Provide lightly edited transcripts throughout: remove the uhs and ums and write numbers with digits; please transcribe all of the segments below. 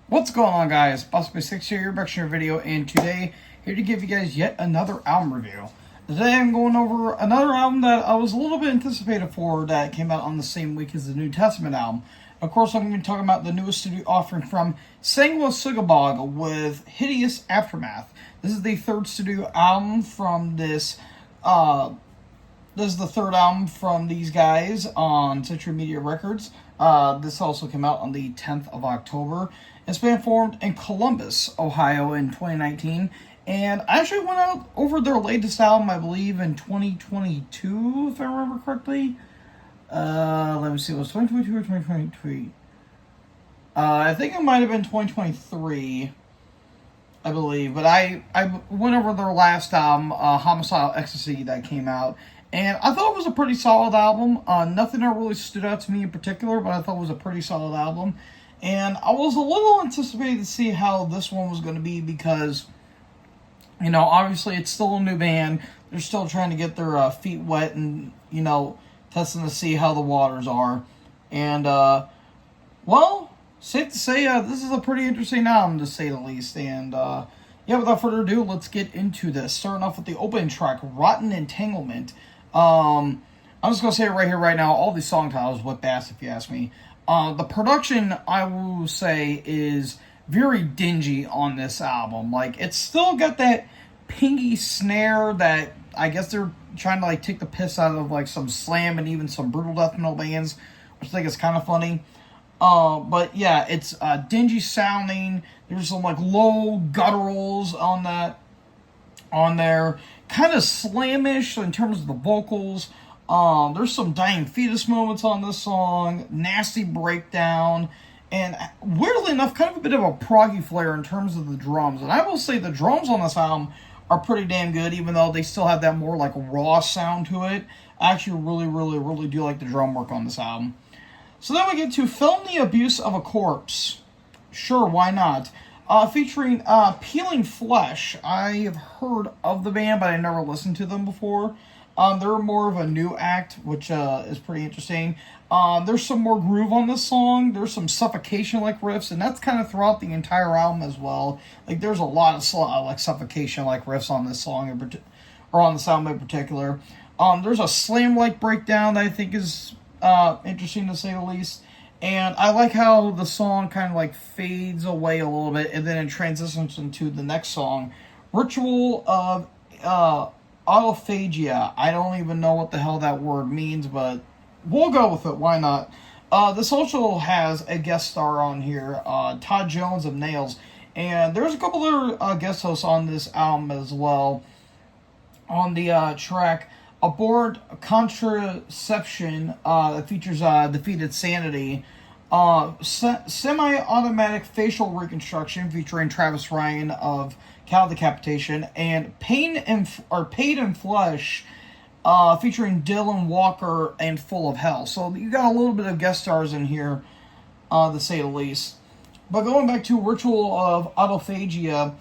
What's going on, guys? Boss6 here, your reaction video, and today here to give you guys yet another album review. Today I'm going over another album that I was a little bit anticipated for that came out on the same week as the New Testament album. Of course, I'm going to be talking about the newest studio offering from Sanguisugabogg with Hideous Aftermath. This is the third studio album from this is the third album from these guys on Century Media Records. This also came out on the 10th of October. It's been formed in Columbus, Ohio in 2019. And I actually went out over their latest album, I believe, in 2022, if I remember correctly. Let me see, it was 2022 or 2023? I think it might have been 2023, I believe. But I went over their last album, Homicidal Ecstasy, that came out. And I thought it was a pretty solid album. Nothing that really stood out to me in particular, but I thought it was a pretty solid album. And I was a little anticipated to see how this one was going to be because, you know, obviously it's still a new band. They're still trying to get their feet wet and, you know, testing to see how the waters are. And, well, safe to say, this is a pretty interesting album, to say the least. And, yeah, without further ado, let's get into this. Starting off with the opening track, Rotten Entanglement. I'm just going to say it right here, right now. All these song titles whip ass, if you ask me. The production, I will say, is very dingy on this album. Like, it's still got that pingy snare that I guess they're trying to, like, take the piss out of, like, some slam and even some brutal death metal bands, which I think is kind of funny. But, yeah, it's dingy sounding. There's some, like, low gutturals on there. Kind of slamish in terms of the vocals. There's some dying fetus moments on this song, nasty breakdown, and weirdly enough, kind of a bit of a proggy flair in terms of the drums. And I will say the drums on this album are pretty damn good, even though they still have that more like raw sound to it. I actually really do like the drum work on this album. So then we get to Film the Abuse of a Corpse. Sure, why not? Featuring Peeling Flesh. I have heard of the band, but I never listened to them before. They're more of a new act, which is pretty interesting. There's some more groove on this song. There's some suffocation-like riffs, and that's kind of throughout the entire album as well. Like, there's a lot of like suffocation-like riffs on this song, or on this album in particular. There's a slam-like breakdown that I think is interesting, to say the least. And I like how the song kind of like fades away a little bit, and then it transitions into the next song, Ritual of Autophagia. I don't even know what the hell that word means, but we'll go with it. Why not? This also has a guest star on here, Todd Jones of Nails. And there's a couple other guest hosts on this album as well. On the track Abort Contraception, that features Defeated Sanity. Semi-automatic facial reconstruction featuring Travis Ryan of Cow Decapitation, and Paid in Flesh, featuring Dylan Walker and Full of Hell. So you got a little bit of guest stars in here, to say the least. But going back to Ritual of Autophagia,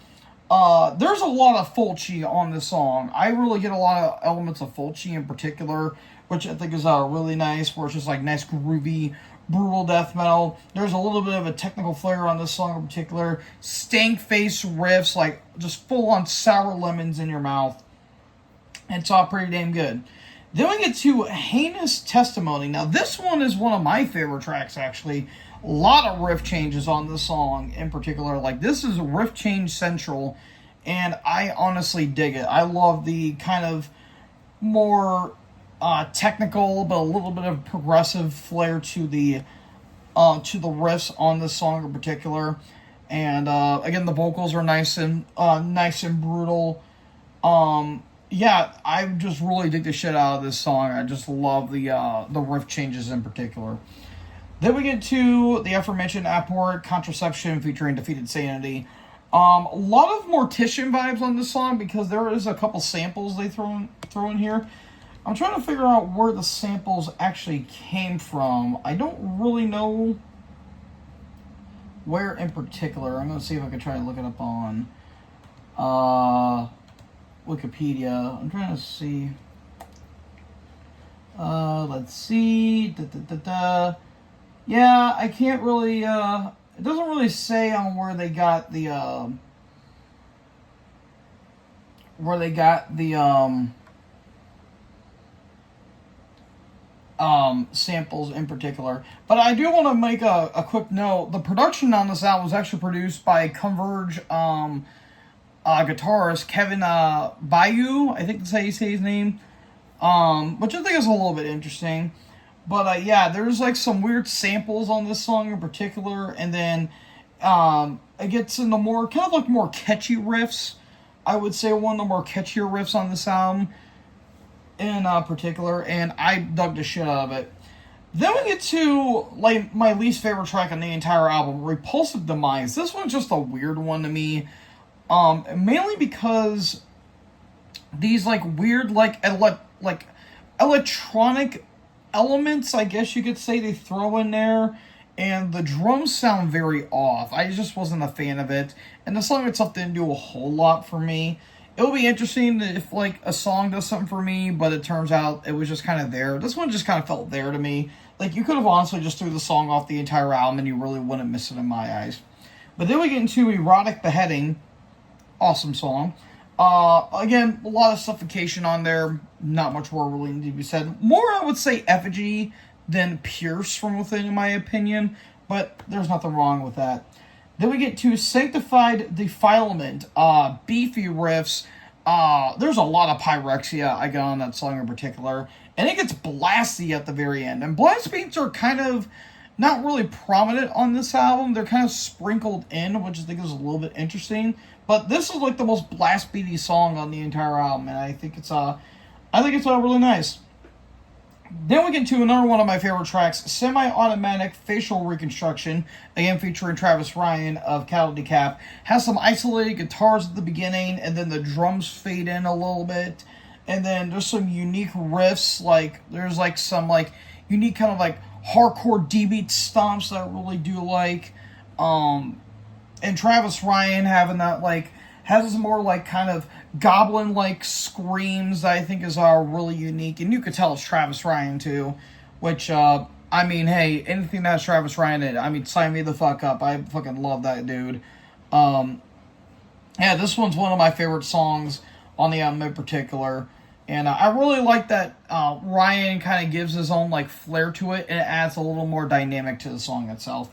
there's a lot of Fulci on this song. I really get a lot of elements of Fulci in particular, which I think is really nice, where it's just like nice groovy brutal death metal. There's a little bit of a technical flair on this song in particular. Stank face riffs, like just full on sour lemons in your mouth. It's all pretty damn good. Then we get to Heinous Testimony. Now this one is one of my favorite tracks, actually. A lot of riff changes on this song in particular. Like, this is riff change central, and I honestly dig it. I love the kind of more technical, but a little bit of progressive flair to the riffs on this song in particular. And again, the vocals are nice and brutal. Yeah, I just really dig the shit out of this song. I just love the riff changes in particular. Then we get to the aforementioned Abort Contraception featuring Defeated Sanity. A lot of Mortician vibes on this song because there is a couple samples they throw in here. I'm trying to figure out where the samples actually came from. I don't really know where in particular. I'm going to see if I can try to look it up on Wikipedia. I'm trying to see. Let's see. Yeah, I can't really It doesn't really say on where they got the samples in particular. But I do want to make a quick note. The production on this album was actually produced by Converge guitarist Kevin Bayou. I think that's how you say his name. Which I think is a little bit interesting. But yeah, there's like some weird samples on this song in particular, and then it gets into more kind of like more catchy riffs. I would say one of the more catchier riffs on this album in particular, and I dug the shit out of it. Then we get to like my least favorite track on the entire album, Repulsive Demise. This one's just a weird one to me, mainly because these like weird like electronic elements, I guess you could say, they throw in there, and the drums sound very off. I just wasn't a fan of it, and the song itself didn't do a whole lot for me. It would be interesting if like a song does something for me, but it turns out it was just kind of there. This one just kind of felt there to me. Like, you could have honestly just threw the song off the entire album and you really wouldn't miss it in my eyes. But then we get into Erotic Beheading. Awesome song. Again, a lot of suffocation on there. Not much more really need to be said. More, I would say, effigy than Pierce from Within, in my opinion. But there's nothing wrong with that. Then we get to Sanctified Defilement. Beefy riffs. There's a lot of pyrexia I got on that song in particular. And it gets blasty at the very end. And blast beats are kind of not really prominent on this album. They're kind of sprinkled in, which I think is a little bit interesting. But this is like the most blast beaty song on the entire album, and I think it's really nice. Then we get to another one of my favorite tracks, Semi-Automatic Facial Reconstruction, again featuring Travis Ryan of Cattle Decap. Has some isolated guitars at the beginning, and then the drums fade in a little bit. And then there's some unique riffs, like there's like some like unique kind of like hardcore D-beat stomps that I really do like. And Travis Ryan having that like has more like kind of goblin like screams that I think is really unique, and you could tell it's Travis Ryan too, which I mean, hey, anything that's Travis Ryan in, I mean, sign me the fuck up. I fucking love that dude. Yeah, this one's one of my favorite songs on the album in particular, and I really like that Ryan kind of gives his own like flair to it, and it adds a little more dynamic to the song itself.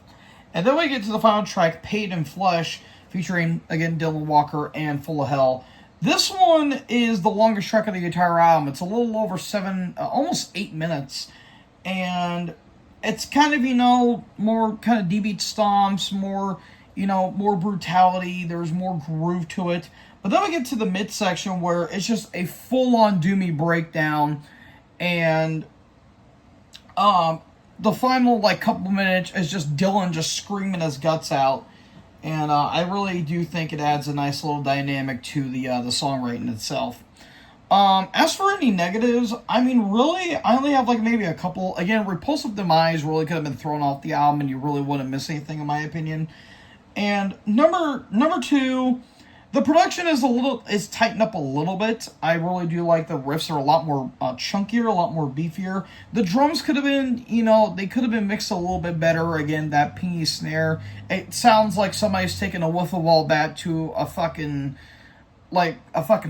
And then we get to the final track, Paid in Flesh, featuring, again, Dylan Walker and Full of Hell. This one is the longest track of the entire album. It's a little over almost 8 minutes. And it's kind of, more kind of D-beat stomps, more, more brutality. There's more groove to it. But then we get to the midsection where it's just a full-on doomy breakdown. And, the final, couple minutes is just Dylan just screaming his guts out. And I really do think it adds a nice little dynamic to the songwriting itself. As for any negatives, I mean, really, I only have, maybe a couple. Again, Repulsive Demise really could have been thrown off the album, and you really wouldn't miss anything, in my opinion. And number two, the production is tightened up a little bit. I really do like the riffs are a lot more chunkier, a lot more beefier. The drums could have been, they could have been mixed a little bit better. Again, that pingy snare. It sounds like somebody's taking a wiffle ball bat to a fucking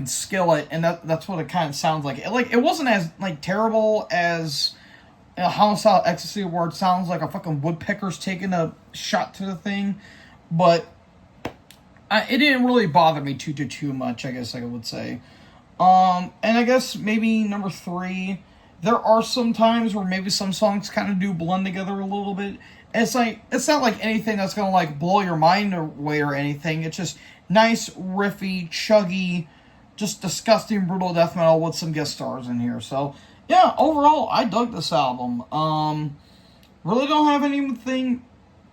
skillet, and that's what it kind of sounds like. It wasn't as terrible as Homicidal Ecstasy, where it sounds like a fucking woodpecker's taking a shot to the thing, but it didn't really bother me too much, I guess I would say. And I guess maybe number three, there are some times where maybe some songs kind of do blend together a little bit. It's not like anything that's gonna blow your mind away or anything. It's just nice, riffy, chuggy, just disgusting, brutal death metal with some guest stars in here. So yeah, overall, I dug this album. Really don't have anything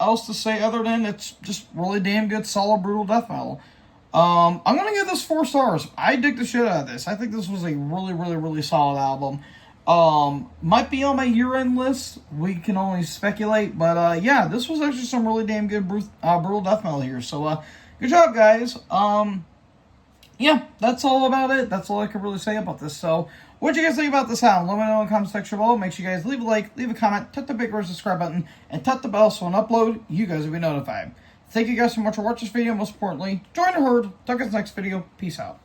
else to say other than it's just really damn good, solid, brutal death metal. I'm gonna give this 4 stars. I dig the shit out of this. I think this was a really, really, really solid album. Might be on my year-end list. We can only speculate, but yeah, this was actually some really damn good brutal death metal here. So good job, guys. Yeah, that's all about it. That's all I can really say about this. So What do you guys think about this album? Let me know in the comment section below. Make sure you guys leave a like, leave a comment, tap the big red subscribe button, and tap the bell so when I upload, you guys will be notified. Thank you guys so much for watching this video. Most importantly, join the herd. Talk in the next video. Peace out.